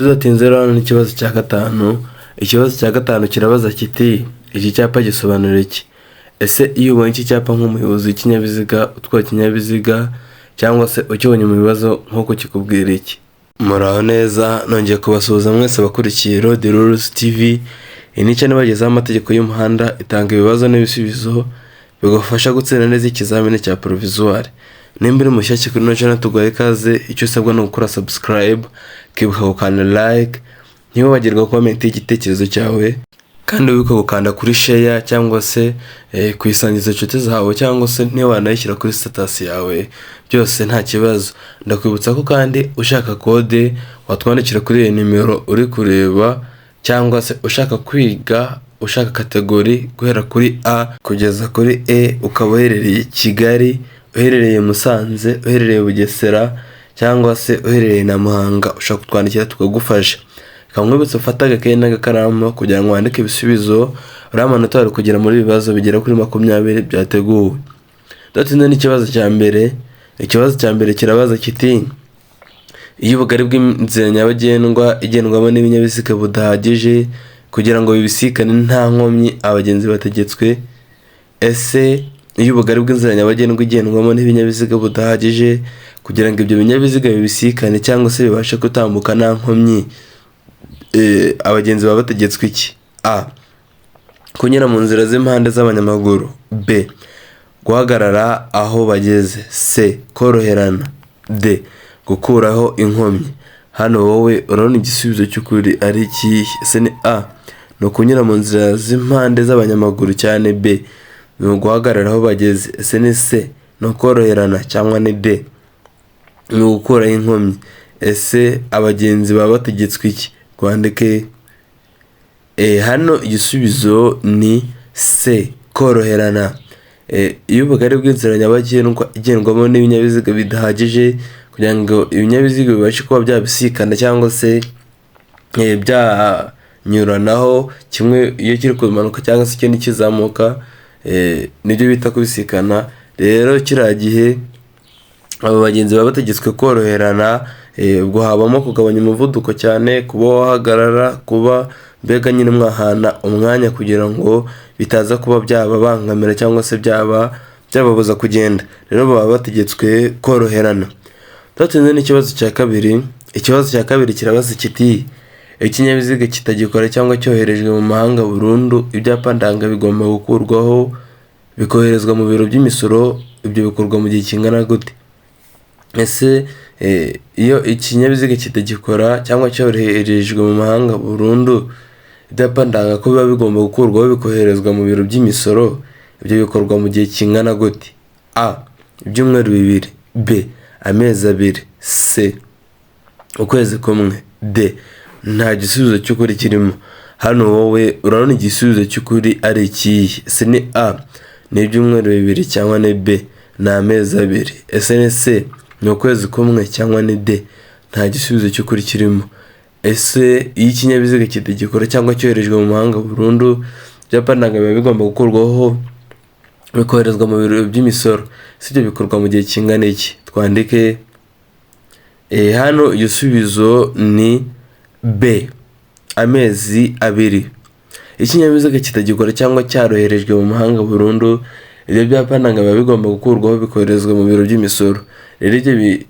Tudatinze rero n'ikibazo cya gatanu. Ikibazo cya gatanu kirabaza kiti iki cyapa gisobanura iki? Ese iyo ubonye iki cyapa nk'umuyobozi w'ikinyabiziga utwara ikinyabiziga cyangwa se ukibonye mu bibazo nk'uko kikubwira iki? Muraho neza, nongeye kubasuhuza mwese abakurikiye Road Rules TV. Iyi ni channel bagezaho amategeko y'umuhanda, itanga ibibazo n'ibisubizo bigufasha gutsinda neza ikizamini cya provisoire. Nimba uri mushyashya kuri ino channel tuguhaye ikaze, icyo usabwa ni ugukora subscribe, ukibuka gukanda like, ntiwibagirwe comment igitekerezo cyawe, kandi wibuke gukanda kuri share cyangwa se kuyisangiza inshuti zawe, cyangwa se niba wanayishyira kuri status yawe, byose nta kibazo. Ndakwibutsa ko kandi ushaka code watwandikira kuri iyi nimero uri kureba, cyangwa se ushaka kwiga ushaka kategori guhera kuri A kugeza kuri E, ukaba uherereye Kigali, uherereye Musanze, uherereye Bugesera, cyangwa se uherereye na Muhanga, ushaka kutwandikira tukagufasha. Kamwibutse ufata agakaye n'agakaramu kugira ngo wandike ibisubizo. Uriya manota wari kugira muri ibibazo bigera kuri 20 byateguwe. Datinze n'ikibazo cya mbere. Ikibazo cya mbere kirabaza kiti iyo ubugari bw'inzira nyabagendwa igendwamo n'ibinyabiziga budahagije kugira ngo bibisikane nta nkomyi abagenzi bategetswe. Ese iyo ubugari bw'inzira nyabagendwa igendwamo n'ibinyabiziga budahagije kugira ngo ibyo binyabiziga bibisikane cyangwa se bibashe gutambuka nta nkomyi, abagenzi baba bategetswe iki? A. Kunyura mu nzira z'impande z'abanyamaguru. B. Guhagarara aho bageze. C. Koroherana. D. Gukuraho inkomyi. Hano wowe urabona igisubizo cy'ukuri ari iki? Ese ni A, ni ukunyura mu nzira z'impande z'abanyamaguru, cyane B, ni guhagarara aho bageze. Ese ni C, ni ukoroherana, cyangwa ni D, ni gukuraho inkomyi? Ese abagenzi baba bategetswe iki? Kwandike hano igisubizo ni C, koroherana. Iyo ubugari bw'inzira nyabagendwa igendwamo n'ibinyabiziga bidahagije kugira ngo ibinyabiziga bibashe kuba byabisikana cyangwa se byanyuranaho, kimwe iyo kiri kumanuka cyangwa se ikindi kizamuka, nibyo bita kubisikana. Rero kiriya gihe abo bagenzi baba bategetswe koroherana, ubwo habamo kugabanya umuvuduko cyane, kuba wahagarara, kuba mbega nyine mwahana umwanya kugira ngo bitaza kuba byababangamira cyangwa se byababuza kugenda. Rero baba bategetswe koroherana. Tudatinze n'ikibazo cya kabiri. Ikibazo cya kabiri kirabaza kiti ikinyabiziga kitagikora cyangwa cyoherejwe mu mahanga burundu, ibyapa ndanga bigomba gukurwaho bikoherezwa mu biro by'imisoro. Ibyo bikorwa mu gihe kingana gute? Ese iyo ikinyabiziga kitagikora cyangwa cyoherejwe mu mahanga burundu, ibyapa ndanga ko biba bigomba gukurwaho bikoherezwa mu biro by'imisoro, ibyo bikorwa mu gihe kingana gute? A. Ibyumweru 2. B. Amezi 2. C. Ukwezi kumwe. D. Nta gisubizo cy'ukuri kirimo. Hano wowe urabona igisubizo cy'ukuri ari ikihe? Ese ni A, ni ibyumweru 2, cyangwa ni B, ni amezi 2? Ese ni C, ni ukwezi kumwe, cyangwa ni D, nta gisubizo cy'ukuri kirimo? Ese iyo ikinyabiziga kitagikora cyangwa cyoherejwe mu mahanga burundu, ibyapa ndanga biba bigomba gukurwaho bikoherezwa mu biro by'imisoro, si ibyo bikorwa mu gihe kingana iki? Twandike hano igisubizo ni B, amezi 2. Ikinyabiziga kitagikora cyangwa cyaroherejwe mu mahanga burundu, ibyo byapa ndanga biba bigomba gukurwaho bikoherezwa mu biro by'imisoro. Rero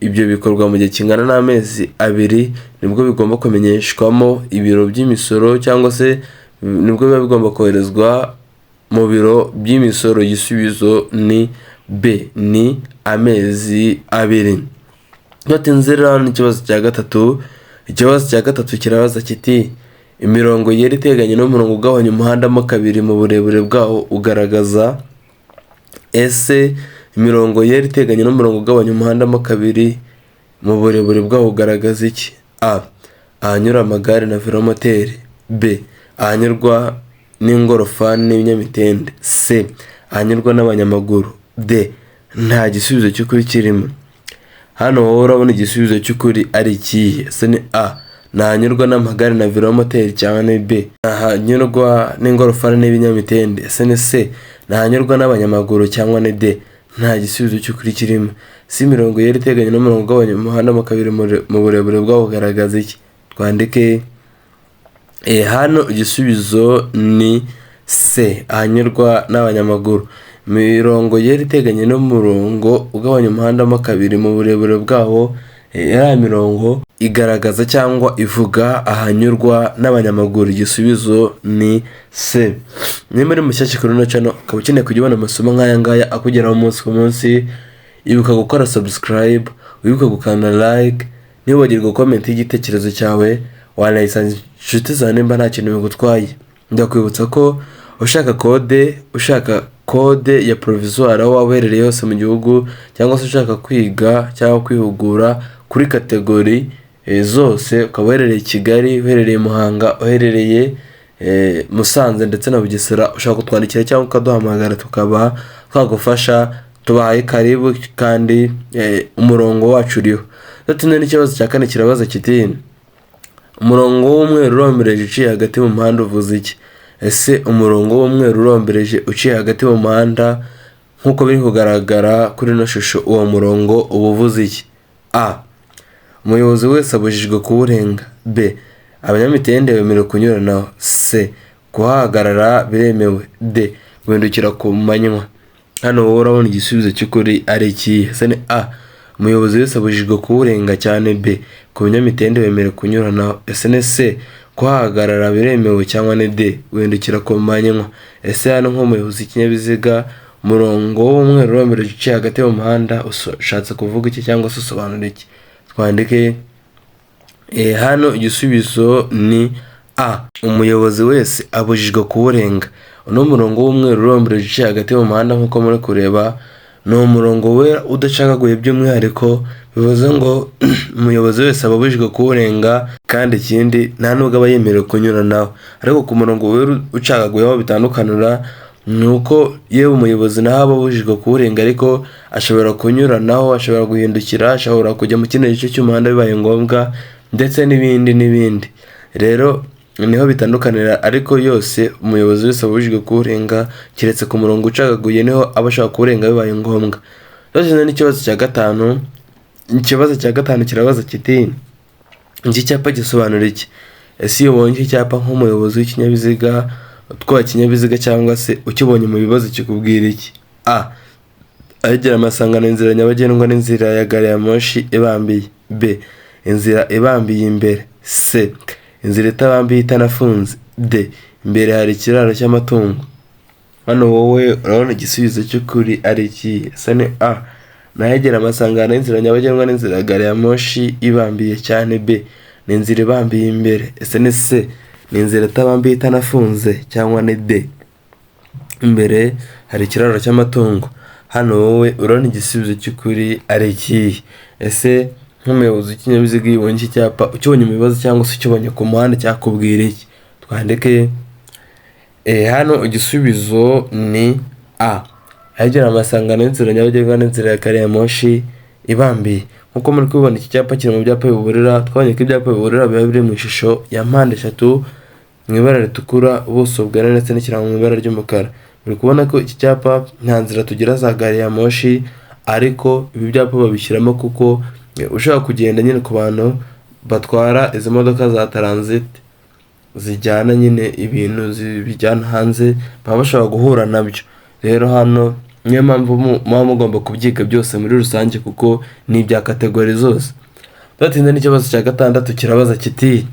ibyo bikorwa mu gihe kingana n'amezi 2, nibwo bigomba kumenyeshwamo ibiro by'imisoro, cyangwa se nibwo biba bigomba koherezwa mu biro by'imisoro. Igisubizo ni B, ni amezi 2. Tudatinze rero n'ikibazo cya gatatu. Ikibazo cya gatatu kirabaza kiti imirongo yera iteganye n'umurongo ugabanya umuhanda mo kabiri mu burebure bwawo ugaragaza. Ese imirongo yera iteganye n'umurongo ugabanya umuhanda mo kabiri mu burebure bwawo ugaragaza iki? A. Ahanyura amagare na velomoteri. B. Ahanyurwa n'ingorofani n'ibinyamitende. C. Ahanyurwa n'abanyamaguru. D. Nta gisubizo cy'ukuri kirimo. Hano wowe urabona igisubizo cy'ukuri ari ikihe? Ese ni A, ahanyurwa n'amagare na velomoteri, cyangwa ni B, ahanyurwa n'ingorofani n'ibinyamitende? Ese ni C, ahanyurwa n'abanyamaguru, cyangwa ni D, nta gisubizo cy'ukuri kirimo? Si imirongo yera iteganye n'umurongo ugabanya umuhanda mo kabiri mu burebure bwawo ugaragaza iki? twandike hano igisubizo ni C, ahanyurwa n'abanyamaguru. Imirongo yari iteganye n'umurongo ugabanya umuhanda mo kabiri mu burebure bwawo, ya mirongo igaragaza cyangwa ivuga ahanyurwa n'abanyamaguru. Igisubizo ni C. Niba uri mushyashya kuri ino channel ukaba ukeneye kujya ubona amasomo nk'aya ngaya akugeraho umunsi ku munsi, ibuka gukora subscribe, wibuka gukanda like, ntiwibagirwe comment y'igitekerezo cyawe, wanayisangiza inshuti zawe nimba nta kintu bigutwaye. Ndakwibutsa ko ushaka kode ya provisoire aho waba uherereye hose mu gihugu, cyangwa se ushaka kwiga cyangwa kwihugura kuri kategori zose, ukaba uherereye i Kigali, uherereye Muhanga, uherereye Musanze ndetse na Bugesera, ushaka kutwandikira cyangwa ukaduhamagara tukaba twagufasha. Tubahaye karibu kandi umurongo wacu uriho. Tune n'ikibazo cya kane kirabaza kiti umurongo w'umweru urombereje uciye hagati mu muhanda uvuze iki? Ese umurongo w'umweru urombereje uciye hagati mu muhanda nk'uko biri kugaragara kuri ino shusho, uwo murongo uba uvuze iki? A, umuyobozi wese abujijwe kuwurenga. B, abanyamitende bemerewe kunyuranaho. C, kuhahagarara biremewe. D, guhindukira ku manywa. Hano wowe urabona igisubizo cy'ukuri ari ikihe? Ese ni A, umuyobozi wese abujijwe kuwurenga cyane. B, ku binyamitende bemerewe kunyuranaho. Ese ni C, kuhahagarara biremewe cyangwa ni D, guhindukira ku manywa. Ese hano nk'umuyobozi w'ikinyabiziga, umurongo w'umweru urombereje uciye hagati mu muhanda ushatse kuvuga iki cyangwa se usobanura iki? Twandike hano igisubizo ni A, umuyobozi wese abujijwe kuwurenga. Uno murongo w'umweru urombereje uciye hagati mu muhanda nk'uko muri kureba ni umurongo wera udacagaguye by'umwihariko, bivuze ngo umuyobozi wese aba abujijwe kuwurenga, kandi ikindi nta nubwo aba yemerewe kunyuranaho. Ariko ku murongo wera ucagaguye aho bitandukanira ni uko yewe umuyobozi naho aba abujijwe kuwurenga, ariko ashobora kunyuranaho, ashobora guhindukira, ashobora kujya mu kindi gice cy'umuhanda bibaye ngombwa, ndetse n'ibindi. Rero niho bitandukanira, ariko yose umuyobozi wese abujijwe kuwurenga, kiretse ku murongo ucagaguye niho aba ashaka kuwurenga bibaye ngombwa. Rero n'ikibazo cya gatanu. Ikibazo cya gatanu kirabaza kiti iki cyapa gisobanura iki? Ese iyo ubonye iki cyapa nk'umuyobozi w'ikinyabiziga, utwaye ikinyabiziga cyangwa se ukibonye mu bibazo kikubwira iki? A, ahegera amasangano inzira nyabagendwa n'inzira ya gari ya moshi ibambiye. B, inzira ibambiye imbere. C, inzira itabambiye itanafunze. D, imbere hari ikiraro cy'amatungo. Hano wowe urabona igisubizo cy'ukuri ari iki? Ese ni A, nahegera amasangano y'inzira nyabagendwa n'inzira ya gari ya moshi ibambiye cyane. B, ni inzira ibambiye imbere. Ese ni C, ni inzira itabambiye itanafunze cyangwa ni D, imbere hari ikiraro cy'amatungo. Hano wowe urabona igisubizo cy'ukuri ari iki? Ese nk'umuyobozi w'ikinyabiziga iyo ubonye iki cyapa, ukibonye mu bibazo cyangwa se ukibonye ku muhanda cyakubwira iki? Twandike hano igisubizo ni A, ahegera amasangano y'inzira nyabagendwa n'inzira ya gari ya moshi ibambiye. Nk'uko muri kubibona iki cyapa kiri mu byapa biburira. Twabonye ko ibyapa biburira biba biri mu ishusho ya mpande eshatu, mu ibara ritukura, ubuso bwera ndetse n'ikirango mu ibara ry'umukara. Muri kubona ko iki cyapa nta nzira tugira za gari ya moshi, ariko ibi byapa babishyiramo kuko ushaka kugenda nyine ku bantu batwara izi modoka za transit zijyana nyine ibintu bijyana hanze, baba bashobora guhura nabyo. Rero hano niyo mpamvu muba mugomba kubyiga byose muri rusange kuko ni ibya kategori zose. Tudatinze n'ikibazo cya gatandatu kirabaza kiti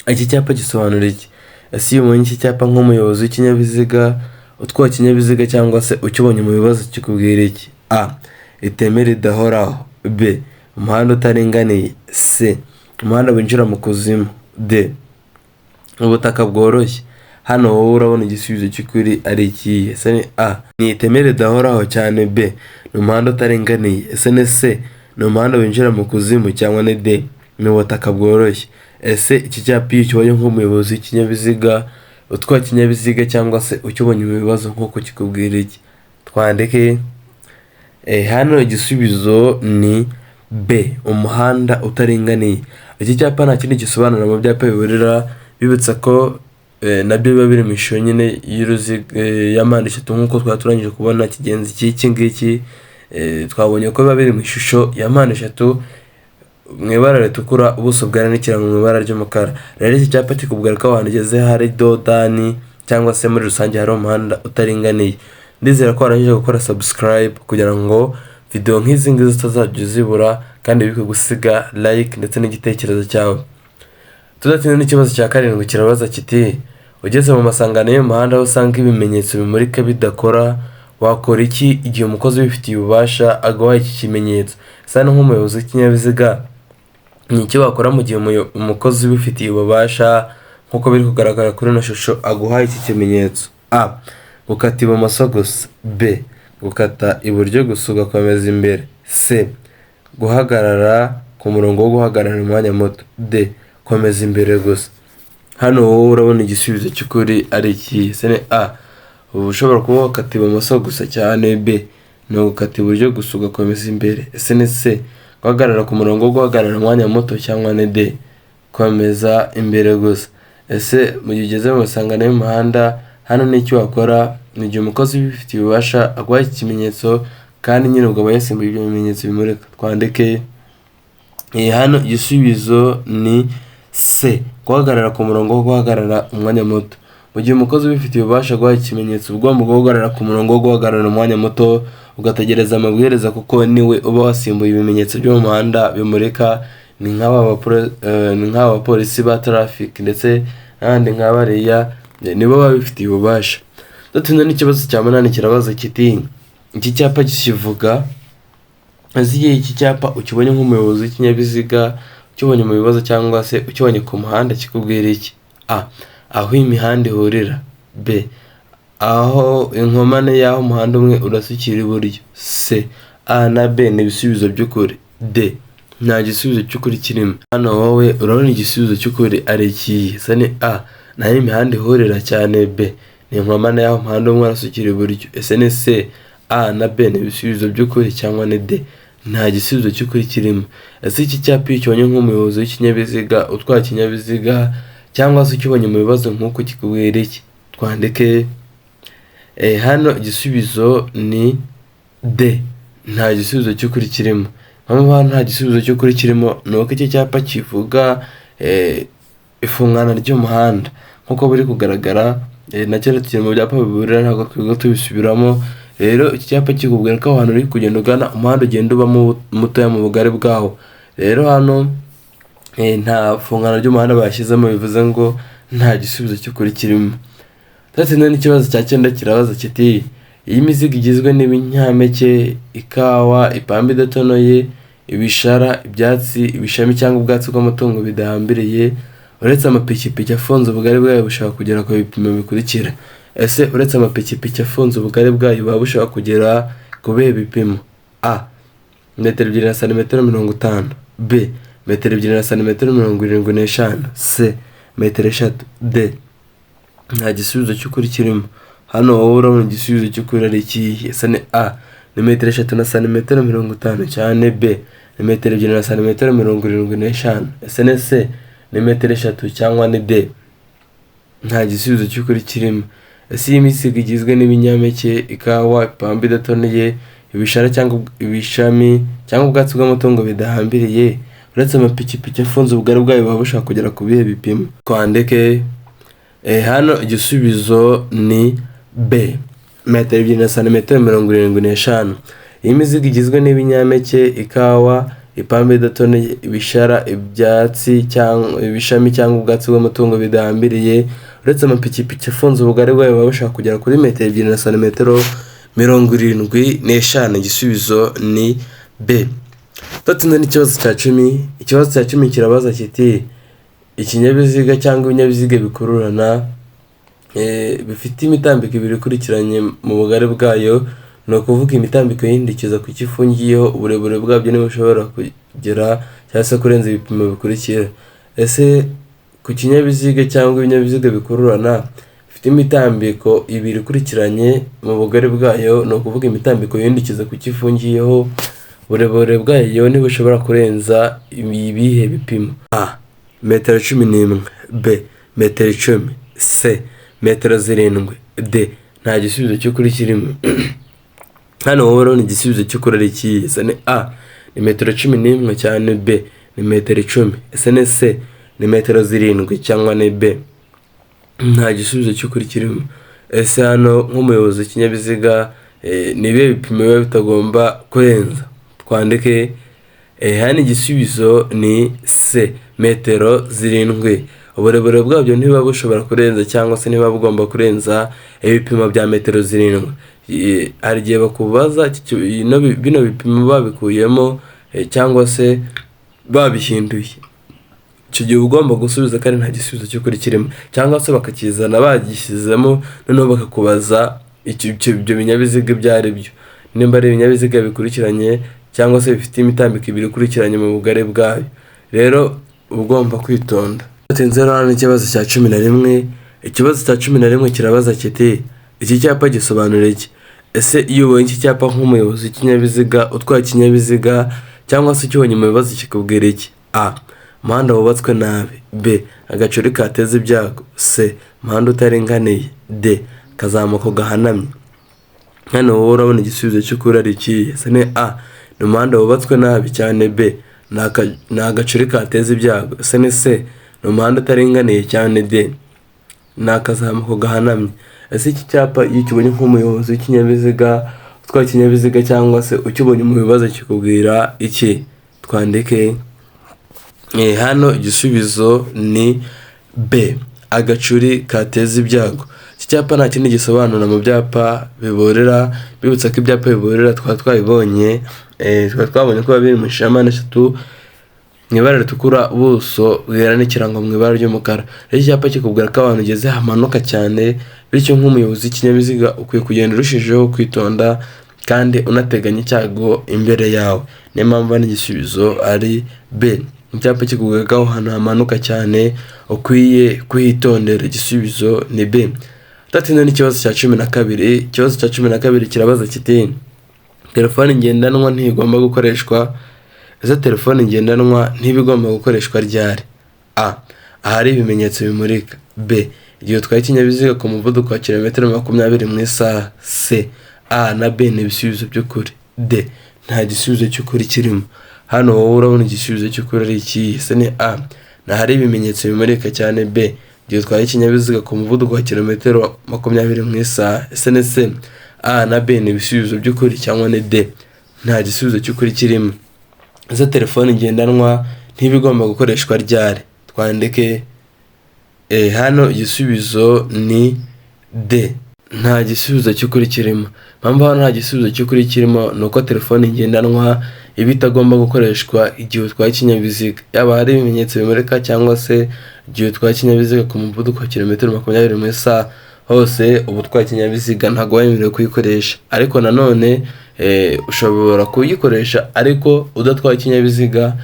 iki cyapa gisobanura iki? Ese iyo ubonye iki cyapa nk'umuyobozi w'ikinyabiziga, utwaye ikinyabiziga cyangwa se ukibonye mu bibazo kikubwira iki? A, iteme ridahoraho. B, umuhanda utaringaniye. C, umuhanda winjira mu kuzimu. D, ubutaka bworoshye. Hano wowe urabona igisubizo cy'ukuri ari ikihe? Ese ni A, ni iteme ridahoraho cyane. B, ni umuhanda utaringaniye. Ese ni C, ni umuhanda winjira mu kuzimu cyangwa ni D, ni ubutaka bworoshye. Ese iki cyapa iyo ukibonye nk'umuyobozi w'ikinyabiziga, utwaye ikinyabiziga cyangwa se ukibonye mu bibazo nk'uko kikubwira iki? Twandike hano igisubizo ni B, umuhanda utaringaniye. Iki cyapa nta kindi gisobanura mu byapa biburira, bibutsa ko nabyo biba biri mu ishusho nyine y'uruziga ya mpande eshatu nk'uko twaturangije kubona kigenzi cy'iki ngiki. Twabonye ko biba biri mu ishusho ya mpande eshatu, mu ibara ritukura, ubuso bwera n'ikirango mu ibara ry'umukara. Rero iki cyapa kikubwira ko ahantu ugeze hari dodani cyangwa se muri rusange hari umuhanda utaringaniye. Ndizera ko warangije gukora subscribe kugira ngo video nk'izi ngizi utazajya uzibura, kandi wibuke gusiga like ndetse n'igitekerezo cyawe. Tudatinze n'ikibazo cya karindwi kirabaza kiti ugeze mu masangano y'umuhanda aho usanga ibimenyetso bimurika bidakora, wakora iki igihe umukozi ubifitiye ububasha aguhaye iki kimenyetso? Ese nk'umuyobozi w'ikinyabiziga ni iki wakora mu gihe umukozi ubifitiye ububasha nk'uko biri kugaragara kuri ino shusho aguhaye iki kimenyetso? A. Gukata ibumoso gusa. B. Gukata iburyo gusa ugakomeza imbere. C. Guhagarara ku murongo wo guhagarara umwanya muto. D. Komeza imbere gusa. Hano wowe urabona igisubizo cy'ukuri ari iki? Ese ni A. Ubu ushobora kuba wakata ibumoso gusa cyane. B. Ni ugukata iburyo gusa ugakomeza imbere. Ese ni C. Guhagarara ku murongo wo guhagarara umwanya muto, cyangwa ni D. Komeza imbere gusa. Ese mu gihe ugeze mu masangano y'umuhanda hano ni icyo wakora mu gihe umukozi ubifitiye ububasha aguhaye iki kimenyetso kandi nyine ugaba yasimbuye ibyo bimenyetso bimurika? Twandike hano igisubizo ni C. Guhagarara ku murongo wo guhagarara umwanya muto. Mu gihe umukozi ubifitiye ububasha aguhaye ikimenyetso ugomba guhagarara ku murongo wo guhagarara umwanya muto, ugategereza amabwiriza kuko niwe uba wasimbuye ibimenyetso byo mu muhanda bimurika. Ni nk'aba bapolisi ba traffic ndetse n'abandi nk'abariya nibo babifitiye ububasha. Tudatinze n'ikibazo cya 8 kirabaza kiti iki cyapa kivuga igihe iki cyapa ukibonye nk'umuyobozi w'ikinyabiziga, ukibonye mu bibazo cyangwa se ukibonye ku muhanda kikubwira iki? A. Aho imihanda ihurira. B. Aho inkomane y'aho umuhanda umwe urasukira iburyo. C. A na B ni ibisubizo by'ukuri. D. Nta gisubizo cy'ukuri kirimo. Hano wowe urabona igisubizo cy'ukuri ari iki? Ese ni A. Naho imihanda ihurira cyane. B. Ni inkomane y'aho umuhanda umwe urasukira iburyo. Ese ni C. A na B ni ibisubizo by'ukuri, cyangwa ni D. Nta gisubizo cy'ukuri kirimo. Ese iki cyapa iyo ukibonye nk'umuyobozi w'ikinyabiziga utwara ikinyabiziga cyangwa se ukibonye mu bibazo nk'uko kikubwira iki? Twandike hano igisubizo ni D. Nta gisubizo cy'ukuri kirimo. Mpamvu hano nta gisubizo cy'ukuri kirimo ni uko iki cyapa kivuga ifungana ry'umuhanda nk'uko biri kugaragara. Na cyane tukiri mu byapa biburira ntabwo twiga tubisubiramo. Rero iki cyapa kikubwira ko ahantu uri kugenda ugana umuhanda ugenda uba mutoya mu bugari bwawo. Rero hano nta fungana ry'umuhanda bashyizemo, bivuze ngo nta gisubizo cy'ukuri kirimo. Tudatinze n'ikibazo cya 9 kirabaza kiti iyi mizigo igizwe n'ibinyampeke, ikawa, ipamba idatonoye, ibishara, ibyatsi, ibishami cyangwa ubwatsi bw'amatungo bidahambiriye, uretse amapikipiki afunze ubugari bwayo bushaka kugera ku bipimo bikurikira. Ese uretse amapikipiki afunze ubugari bwayo baba bushaka kugera ku bihe bipimo? A. Metero 2 na santimetero 50. B. Metero 2 na santimetero 75. C. Metero 3. D. Nta gisubizo cy'ukuri kirimo. Hano wowe urabona igisubizo cy'ukuri ari iki? Ese ni A. Ni metero 3 na santimetero 50 cyane. B. Ni metero 2 na santimetero 75. Ese ni C. Ni metero 3, cyangwa ni D. Nta gisubizo cy'ukuri kirimo. Ese iyi mizigo igizwe n'ibinyampeke, ikawa, ipamba idatonoye, ibishara cyangwa ibishami cyangwa ubwatsi bw'amatungo bidahambiriye, uretse amapikipiki afunze ubugari bwayo baba bushaka kugera ku bihe bipimo? Twandike hano igisubizo ni B. Metero 2 na santimetero 75. Iyi mizigo igizwe n'ibinyampeke, ikawa, ipamba idatonoye, ibishara, ibyatsi cyangwa ibishami cyangwa ubwatsi bw'amatungo bidahambiriye, uretse amapikipiki afunze ubugari bwayo baba bushaka kugera kuri metero 2 na santimetero 75. Igisubizo ni B. Tudatinze n'ikibazo cya 10. Ikibazo cya 10 kirabaza kiti ikinyabiziga cyangwa ibinyabiziga bikururana bifite imitambiko ibiri ikurikiranye mu bugari bwayo, ni ukuvuga imitambiko y'indikiza ku kifungiyeho uburebure bwabyo ntibushobora kugera cyangwa se kurenza ibipimo bikurikira. Ese ku kinyabiziga cyangwa ibinyabiziga bikururana bifite imitambiko ibiri ikurikiranye mu bugari bwayo, ni ukuvuga imitambiko y'indikiza ku kifungiyeho uburebure bwayo ntibushobora kurenza ibihe bipimo? A. Metero 11. B. Metero 10. C. Metero 7. D. Nta gisubizo cy'ukuri kirimo. Hano wowe urabona igisubizo cy'ukuri ari iki? Ese ni A. Ni metero 11 cyane. B. ni metero 10. Ese ni C ni metero 7 cyangwa ni B? Nta gisubizo cy'ukuri kirimo. Ese hano nk'umuyobozi w'ikinyabiziga ni ibihe bipimo biba bitagomba kurenza? Twandike hano igisubizo ni C metero 7. Uburebure bwabyo ntibuba bushobora kurenza cyangwa se ntibuba bugomba kurenza ibipimo bya metero 7. Hari igihe bakubaza bino bipimo babikuyemo cyangwa se babihinduye, icyo gihe ugomba gusubiza kandi nta gisubizo cy'ukuri kirimo, cyangwa se bakakizana bagishyizemo noneho bakakubaza ibyo binyabiziga ibyo ari byo, nimba ari ibinyabiziga bikurikiranye cyangwa se bifite imitambiko 2 ikurikiranye mu bugari bwayo. Rero ugomba kwitonda. Tutinze hano ikibazo cya 11. Ikibazo cya 11 kirabaza kiti iki cyapa gisobanura iki? Ese iyo ubonye iki cyapa nk'umuyobozi w'ikinyabiziga utwaye ikinyabiziga cyangwa se ukibonye mu bibazo kikubwira iki? A umuhanda wubatswe nabi. B agacuri kateza ibyago. C umuhanda utaringaniye. D kazamuko gahanamye. Hano wowe urabona igisubizo cy'ukuri ari iki? Ese ni A ni umuhanda wubatswe nabi cyane. B ni agacuri kateza ibyago. Ese ni C ni umuhanda utaringaniye cyane. D ni akazamuko gahanamye. Ese iki cyapa iyo ukibonye nk'umuyobozi w'ikinyabiziga utwaye ikinyabiziga cyangwa se ukibonye mu bibazo kikubwira iki? Twandike hano igisubizo ni B agacuri kateza ibyago. Iki cyapa nta kindi gisobanura mu byapa biburira, bibutsa ko ibyapa biburira twabibonye, twabonye ko biri mu mpande 3 mu ibara ritukura, ubuso bwera n'ikirango mu ibara ry'umukara. Iki cyapa kikubwira ko abantu ugeze hamanuka cyane, bityo nk'umuyobozi w'ikinyabiziga ukwiye kugenda urushijeho kwitonda kandi unateganya icyago imbere yawe. Niyo mpamvu n'igisubizo ari B. Icyapa kikubwira ko ahantu hamanuka cyane ukwiye kuhitondera. Igisubizo ni B. Tutinze n'ikibazo cya 12. Ikibazo cya 12 kirabaza kiti telefone ngendanwa ntigomba gukoreshwa. Ese telefone ngendanwa ntibigomba gukoreshwa ryari? A ahari ibimenyetso bimurika. B igihe utwaye ikinyabiziga ku muvuduko wa kilometero 20 mu isaha. C A na B ni ibisubizo by'ukuri. D nta gisubizo cy'ukuri kirimo. Hano wowe urabona igisubizo cy'ukuri ari iki? Ese ni A na hari ibimenyetso bimurika cyane. B igihe utwaye ikinyabiziga ku muvuduko wa kilometero 20 mu isaha. Ese ni C A na B ni ibisubizo by'ukuri cyangwa ni D nta gisubizo cy'ukuri kirimo? Ese telefone ngendanwa ntibigomba gukoreshwa ryari? Twandike hano igisubizo ni D nta gisubizo cy'ukuri kirimo. Mpamvu hano nta gisubizo cy'ukuri kirimo nuko telefone ngendanwa iba itagomba gukoreshwa igihe utwaye ikinyabiziga, yaba hari ibimenyetso bimurika cyangwa se igihe utwaye ikinyabiziga ku muvuduko wa kilometero 20 mu isaha. Hose uba utwaye ikinyabiziga ntabwo wemerewe kuyikoresha, ariko nanone ushobora kuyikoresha ariko udatwaye ikinyabiziga,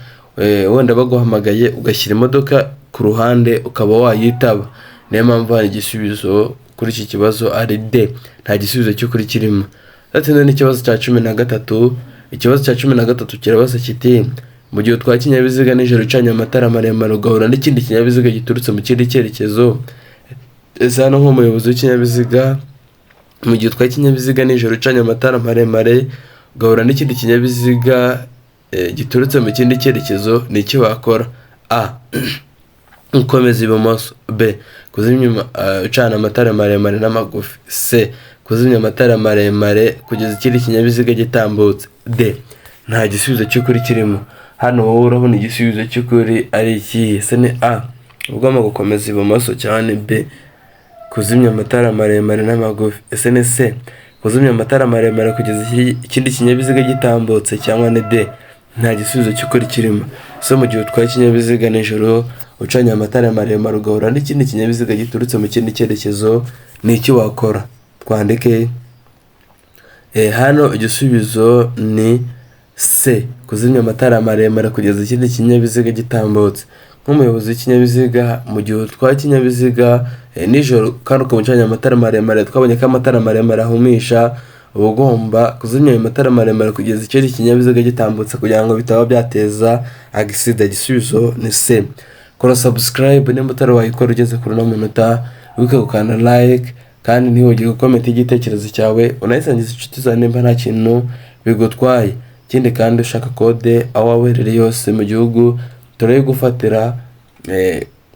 wenda baguhamagaye ugashyira imodoka ku ruhande ukaba wayitaba. Niyo mpamvu hari igisubizo kuri iki kibazo ari D nta gisubizo cy'ukuri kirimo. Tutinze n'ikibazo cya 13. Ikibazo cya 13 kirabaza kiti mu gihe utwaye ikinyabiziga nijoro ucanye amatara maremare ugahura n'ikindi kinyabiziga giturutse mu kindi cyerekezo. Ese hano nk'umuyobozi w'ikinyabiziga mu gihe utwaye ikinyabiziga nijoro ucanye amatara maremare ugahura n'ikindi kinyabiziga giturutse mu kindi cyerekezo ni iki wakora? A ukomeza ibumoso. B kuzimya ucana amatara maremare n'amagufi. C kuzimya amatara maremare kugeza ikindi kinyabiziga gitambutse. D nta gisubizo cy'ukuri kirimo. Hano wowe urabona igisubizo cy'ukuri ari iki? Ese ni A ugomba gukomeza ibumoso cyane. B kuzimya amatara maremare n'amagufi. Ese ni C kuzimya amatara maremare kugeza ikindi kinyabiziga gitambutse cyangwa ni D nta gisubizo cy'ukuri kirimo. So mu gihe utwaye ikinyabiziga nijoro ucanye amatara maremare ugahura n'ikindi kinyabiziga giturutse mu kindi cyerekezo ni iki wakora? Twandike hano igisubizo ni C kuzimya amatara maremare kugeza ikindi kinyabiziga gitambutse. Nk'umuyobozi w'ikinyabiziga mu gihe utwaye ikinyabiziga nijoro kandi ukamucanye amatara maremare, twabonye ko amatara maremare ahumisha, uba ugomba kuzimya ayo matara maremare kugeza ikindi kinyabiziga gitambutse kugira ngo bitaba byateza agisida. Igisubizo ni C. Kora subscribe nimba utari wayikora ugeze kuri no munota, wibuke gukanda like kandi ntiwigire comment igitekerezo cyawe, unayisangiza inshuti zawe nimba nta kintu bigutwaye. Ikindi kandi ushaka kode aho wabereye yose mu gihugu turayigufatira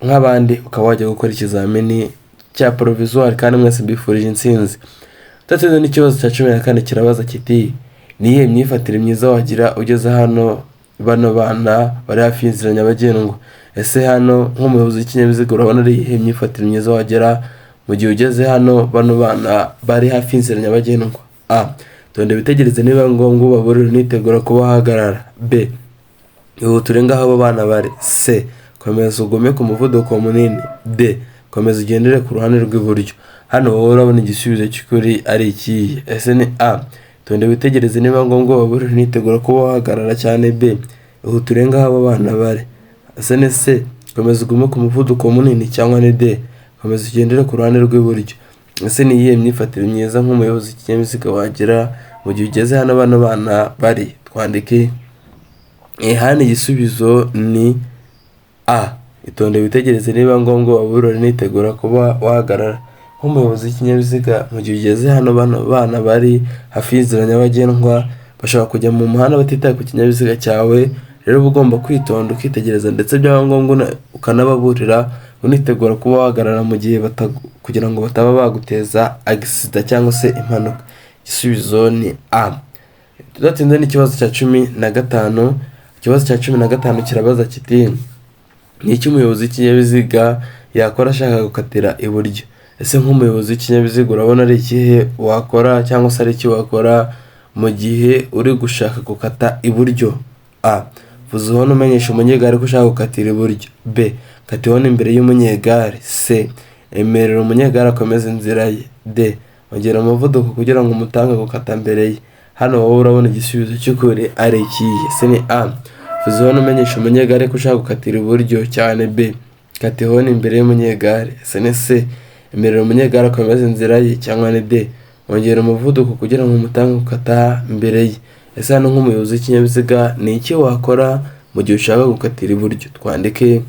nk'abandi ukaba wajya gukora ikizamini cya provisoire kandi mwese mbifurije intsinzi. Tudatsinze n'ikibazo cya 14 kirabaza kiti niye myifatire myiza wagira ugeze hano bano bana bari hafi y'inzira nyabagendwa. Ese hano nk'umuyobozi w'ikinyabiziga urabona ari iyihe myifatire myiza wagira mu gihe ugeze hano bano bana bari hafi y'inzira nyabagendwa? A. Tonde bitegereze niba ngombwa ubaburire nitegura kuba hagarara. B. Ihutire ngaho abo bana bari. C. Komeza ugume ku muvuduko munini. D. Komeza ugendere ku ruhande rw'iburyo. Hano wowe urabona igisubizo cy'ukuri ari ikihe? Ese ni A. Tonde witegereze niba ngombwa ubaburire nitegura kuba hagarara cyane. B. Ihutire ngaho abo bana bari. Ese ni C. Komeza ugume ku muvuduko munini cyangwa ni D. Komeza ugendere ku ruhande rw'iburyo. Ese ni iyihe myifatire myiza nk'umuyobozi w'ikinyabiziga wagira mu gihe ugeze hano bano bana bari? Twandike. Hano igisubizo ni A. Itonde witegereze niba ngombwa ubaburire nitegura kuba wahagarara. Nk'umuyobozi w'ikinyabiziga mu gihe ugeze hano bano bana bari hafi y'inzira nyabagendwa bashobora kujya mu muhanda batitaye ku kinyabiziga cyawe. Rero uba ugomba kwitonda ukitegereza ndetse byaba ngombwa ukanababurira unitegura kuba wahagarara mu gihe kugira ngo bataba baguteza accident cyangwa se impanuka. Igisubizo ni A. Tudatinze n'ikibazo cya 15. Ikibazo cya 15 kirabaza kiti ni iki umuyobozi w'ikinyabiziga yakora ashaka gukatira iburyo? Ese nk'umuyobozi w'ikinyabiziga urabona ari ikihe wakora cyangwa se ari iki wakora mu gihe uri gushaka gukata iburyo? A. Vuza uhone umenyesha umunyegare ko ushaka gukatira iburyo. B. Kata ihone imbere y'umunyegare. C. Emerera umunyegare akomeza inzira ye. D. Ongera umuvuduko kugira ngo umutange gukata mbere ye. Hano wowe urabona igisubizo cy'ukuri ari ikihe? Ese ni A. Vuza ihone umenyesha umunyegare ko ushaka gukatira iburyo cyane. B. Kata ihone imbere y'umunyegare. Ese ni C. Emerera umunyegare akomeza inzira ye cyangwa ni D. Ongera umuvuduko kugira ngo umutange gukata mbere ye. Ese hano nk'umuyobozi w'ikinyabiziga ni iki wakora mu gihe ushaka gukatira iburyo? Twandike.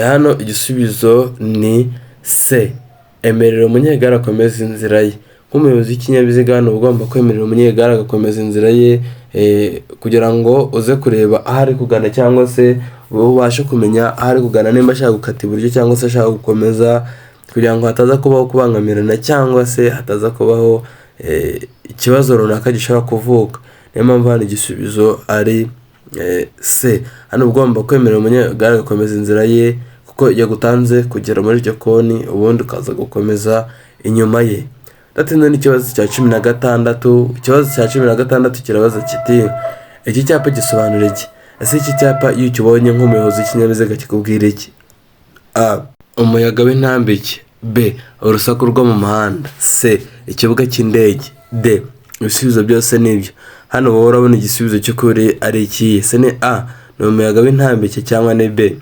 Hano igisubizo ni C. Emerera umunyegare akomeza inzira ye. Nk'umuyobozi w'ikinyabiziga hano ugomba kwemerera umunyegare agakomeza inzira ye kugira ngo uze kureba aho ari kugana cyangwa se ubashe kumenya aho ari kugana nimba ashaka gukata iburyo cyangwa se ashaka gukomeza, kugira ngo hataza kubaho kubangamirana cyangwa se hataza kubaho ikibazo runaka gishobora kuvuka. Niyo mpamvu hano igisubizo ari C. Hano ugomba kwemerera umunyegare agakomeza inzira ye kuko yagutanze kugera muri iryo koni ubundi ukaza gukomeza inyuma ye. Datinze n'ikibazo cya 16. Ikibazo cya 16 kirabaza kiti iki cyapa gisobanura iki? Ese iki cyapa iyo ukibonye nk'umuyobozi w'ikinyabiziga kikubwira iki? A. Umuyaga w'intambike. B. Urusaku rwo mu muhanda. C. Ikibuga cy'indege. D. Ibisubizo byose nibyo. Hano wowe urabona igisubizo cy'ukuri ari ikihe? Ese ni A. Ni umuyaga w'intambike cyangwa ni B.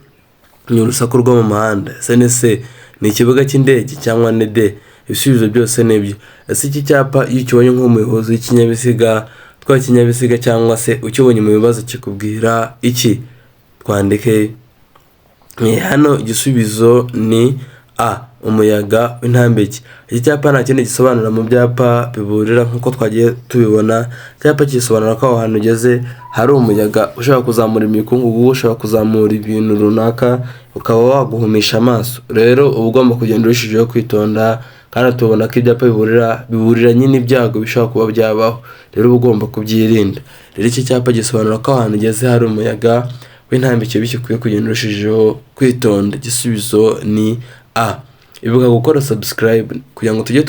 Ni urusaku rwo mu muhanda. Ese ni C. Ni ikibuga cy'indege cyangwa ni D. Ibisubizo byose nibyo. Ese iki cyapa iyo ukibonye nk'umuyobozi w'ikinyabiziga twari ikinyabiziga cyangwa se ukibonye mu bibazo kikubwira iki? Twandike. Hano igisubizo ni A. Umuyaga w'intambike. Iki cyapa nta kindi gisobanura mu byapa biburira nk'uko twagiye tubibona. Icyapa gisobanura ko aho hantu ugeze hari umuyaga ushobora kuzamura imikungugu, ushobora kuzamura ibintu runaka ukaba waguhumisha amaso. Rero uba ugomba kugenda urushijeho kwitonda kandi tubona ko ibyapa biburira nyine ibyago bishobora kuba byabaho. Rero uba ugomba kubyirinda. Rero iki cyapa gisobanura ko ahantu ugeze hari umuyaga w'intambike bityo ukwiye kugenda urushijeho kwitonda. Igisubizo ni A. Ibuka gukora subscribe kugira ngo tujye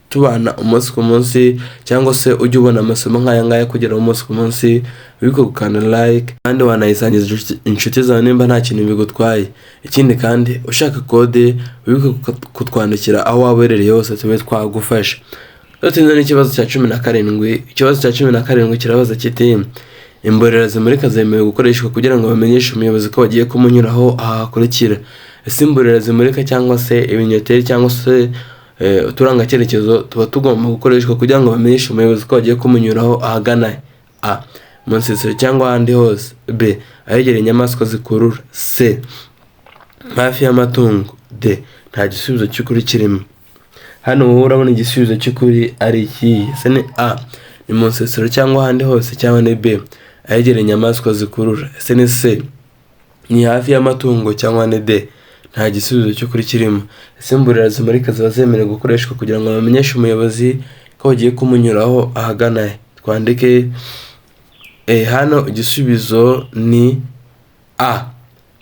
tubana umunsi ku munsi cyangwa se ujye ubona amasomo nk'aya ngaya kugera umunsi ku munsi. Wibuke gukanda like kandi wanayisangiza inshuti zawe nimba nta kintu bigutwaye. Ikindi kandi ushaka kode wibuke kutwandikira aho waba uherereye hose tube twagufasha. Datinze n'ikibazo cya 17. Ikibazo cya 17 kirabaza kiti imborera zimurika zemewe gukoreshwa kugira ngo bamenyeshe umuyobozi ko bagiye kumunyuraho aha hakurikira. Ese imborera zimurika cyangwa se ibinyoteri cyangwa se uturanga cyerekezo tuba tugomba gukoreshwa kugira ngo bamenyeshe umuyobozi ko bagiye kumunyuraho ahagana A. Mu nsisiro cyangwa ahandi hose. B. Ahegereye inyamaswa zikurura. C. Hafi y'amatungo. D. Nta gisubizo cy'ukuri kirimo. Hano wowe urabona igisubizo cy'ukuri ari ikihe? Ese ni A. Ni mu nsisiro cyangwa ahandi hose cyangwa ni B. ahegereye inyamaswa zikurura. Ese ni C ni hafi y'amatungo cyangwa ni D nta gisubizo cy'ukuri kirimo. Ese imburira zimurika ziba zemerewe gukoreshwa kugira ngo bamenyeshe umuyobozi ko bagiye kumunyuraho ahagana he? Twandike hano igisubizo ni A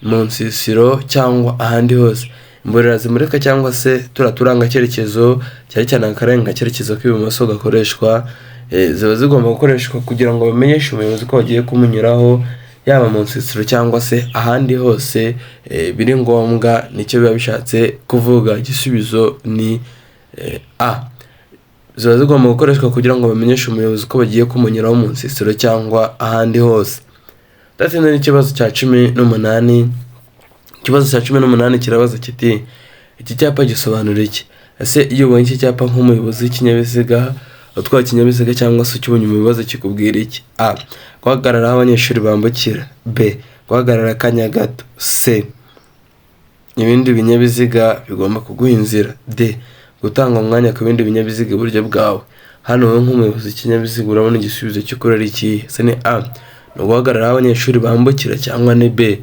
mu nsisiro cyangwa ahandi hose. Imburira zimurika cyangwa se turanga cyerekezo cyane cyane akarenga cyerekezo k'ibumoso gakoreshwa ziba zigomba gukoreshwa kugira ngo bamenyeshe umuyobozi ko bagiye kumunyuraho yaba mu nsisiro cyangwa se ahandi hose biri ngombwa. Nicyo biba bishatse kuvuga. Igisubizo ni A. Ziba zigomba gukoreshwa kugira ngo bamenyeshe umuyobozi ko bagiye kumunyuraho mu nsisiro cyangwa ahandi hose. Datsinda n'ikibazo cya 18. Ikibazo cya 18 kirabaza kiti iki cyapa gisobanura iki? Ese iyo ubonye iki cyapa nk'umuyobozi w'ikinyabiziga utwara ikinyabiziga cyangwa se ukibonye umuyobozi kikubwira iki? A. Guhagarara aho abanyeshuri bambukira. B. Guhagarara akanya gato. C. Ibindi binyabiziga bigomba kuguha inzira. D. Gutanga umwanya ku bindi binyabiziga iburyo bwawe. Hano wowe nk'umuyobozi w'ikinyabiziga urabona igisubizo cy'ukuri ari iki? Ese ni A. Ni guhagarara aho abanyeshuri bambukira cyangwa ni B.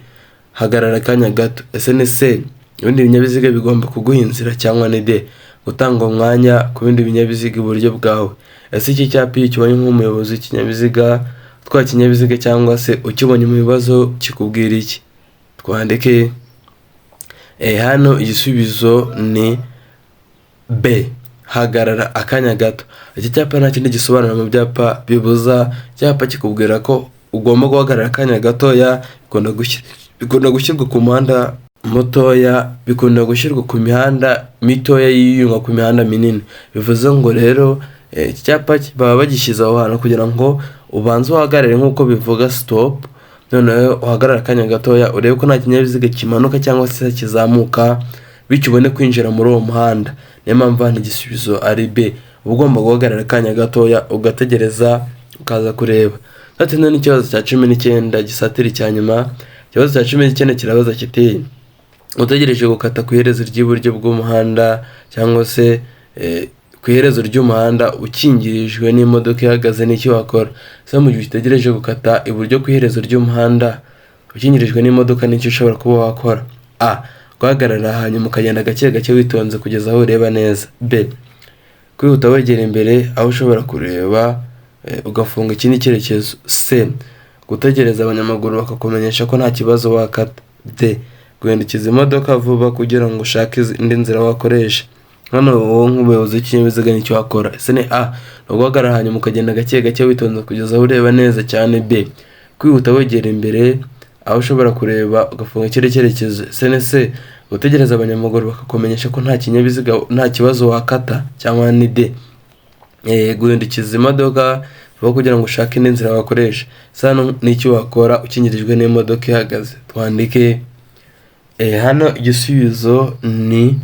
Hagarara akanya gato. Ese ni C. Ibindi binyabiziga bigomba kuguha inzira cyangwa ni D. Gutanga umwanya ku bindi binyabiziga iburyo bwawe. Ese iki cyapa iyo ukibonye nk'umuyobozi w'ikinyabiziga utwara ikinyabiziga cyangwa se ukibonye mu bibazo kikubwira iki? Twandike hano igisubizo ni B. Hagarara akanya gato. Iki cyapa nta kindi gisobanura mu byapa bibuza. Icyapa kikubwira ko ugomba guhagarara akanya gatoya. Bikunda gushyirwa ku muhanda mutoya, bikunda gushyirwa ku mihanda mitoya yiyunga ku mihanda minini. Bivuze ngo rero iki cyapa baba bagishyize aho hantu kugira ngo ubanze uhagarare nk'uko bivuga stop, noneho uhagarara akanya gatoya urebe ko nta kinyabiziga kimanuka cyangwa se kizamuka bityo ubone kwinjira muri uwo muhanda. Niyo mpamvu hano igisubizo ari B. Uba ugomba guhagarara akanya gatoya ugategereza ukaza kureba. Datsinda n'ikibazo cya 19 gisatira icya nyuma. Ikibazo cya 19 kirabaza kiti utegereje gukata ku iherezo ry'iburyo bw'umuhanda cyangwa se ku iherezo ry'umuhanda ukingirijwe n'imodoka ihagaze n'icyo wakora? Se mu gihe utegereje gukata iburyo ku iherezo ry'umuhanda ukingirijwe n'imodoka n'icyo ushobora kuba wakora? A. Guhagarara hanyuma ukagenda gake gake witonze kugeza aho ureba neza. B. Kwihuta wegera imbere aho ushobora kureba ugafunga ikindi cyerekezo. C. Gutegereza abanyamaguru bakakumenyesha ko nta kibazo wakata. D. Guhindukiza imodoka vuba kugira ngo ushake indi nzira wakoresha. Hano wowe nk'umuyobozi w'ikinyabiziga nicyo wakora. Ese ni A. Guhagarara hanyuma ukagenda gake gake witonze kugeza aho ureba neza cyane. B. Kwihuta wegera imbere aho ushobora kureba ugafunga ikindi cyerekezo. Ese ni C. Gutegereza abanyamaguru bakakumenyesha ko nta kinyabiziga nta kibazo wakata cyangwa ni D. Guhindukiza imodoka vuba kugira ngo ushake indi nzira wakoresha. Hano n'icyo wakora ukingirijwe n'imodoka ihagaze. Twandike hano igisubizo ni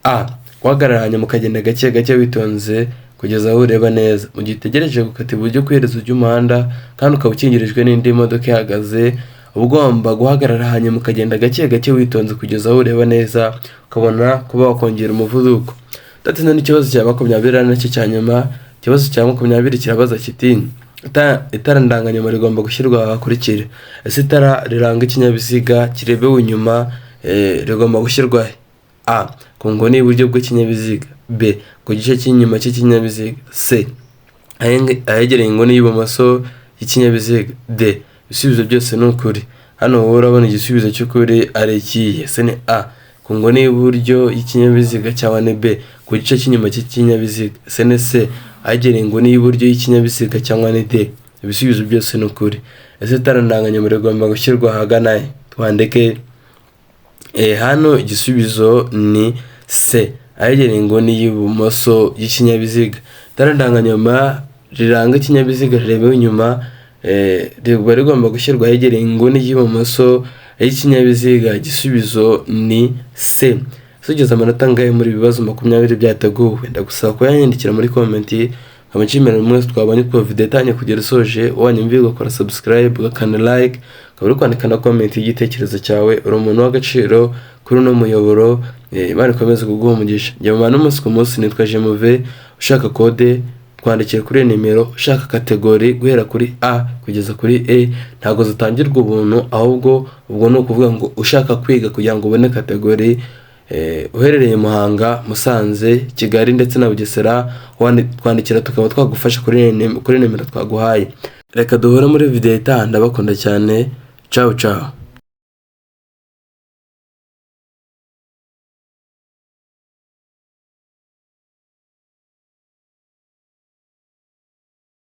A. Guhagarara hanyuma ukagenda gake gake witonze kugeza aho ureba neza. Mu gihe utegereje gukata iburyo ku iherezo ry'umuhanda kandi ukaba ukingirijwe n'indi modoka ihagaze, uba ugomba guhagarara hanyuma ukagenda gake gake witonze kugeza aho ureba neza ukabona kuba wakongera umuvuduko. Datsinda n'ikibazo cya 20 nacyo cya nyuma. Ikibazo cya 20 kirabaza kiti itara ndanganyuma rigomba gushyirwa ahakurikira. Ese itara riranga ikinyabiziga kirebewe inyuma rigomba gushyirwa he? A. Ku nguni y'iburyo bw'ikinyabiziga. B. Ku gice cy'inyuma cy'ikinyabiziga. C. Ahegereye inguni y'ibumoso y'ikinyabiziga. D. Ibisubizo byose ni ukuri. Hano wowe urabona igisubizo cy'ukuri ari ikihe? Ese ni A. Ku nguni y'iburyo y'ikinyabiziga cyangwa ni B. Ku gice cy'inyuma cy'ikinyabiziga. Ese ni C. Ahegereye inguni y'iburyo y'ikinyabiziga cyangwa ni D. Ibisubizo byose ni ukuri. Ese itara ndanganyuma rigomba gushyirwa ahagana he? Twandike hano igisubizo ni C. Ahegereye inguni y'ibumoso y'ikinyabiziga. Itara ndanganyuma riranga ikinyabiziga rirebewe inyuma riba rigomba gushyirwa ahegereye inguni y'ibumoso y'ikinyabiziga. Igisubizo ni C. Sugeze amanota ngahe muri bibazo 20 byateguwe? Ndagusaba ko yanyandikira muri comment. Abashimira mwese twabonye ko video itanye kugera isoje. Wanyumviye gukora subscribe ugakanda like ukaba uri kwandika na comment y'igitekerezo cyawe. Uri umuntu w'agaciro kuri uno muyoboro. Imana ikomeze kuguha umugisha. Njye mu n'umunsi ku munsi nitwa Jemuve. Ushaka kode twandikire kuri nimero. Ushaka kategori guhera kuri A kugeza kuri E ntago zitangirwa ubuntu, ahubwo ubwo ni ukuvuga ngo ushaka kwiga kugira ngo ubone kategori, uherereye Muhanga, Musanze, Kigali ndetse na Bugesera, twandikira tukaba twagufasha kuri nimero twaguhaye. Reka duhure muri video itaha, ndabakunda cyane. Ciao ciao.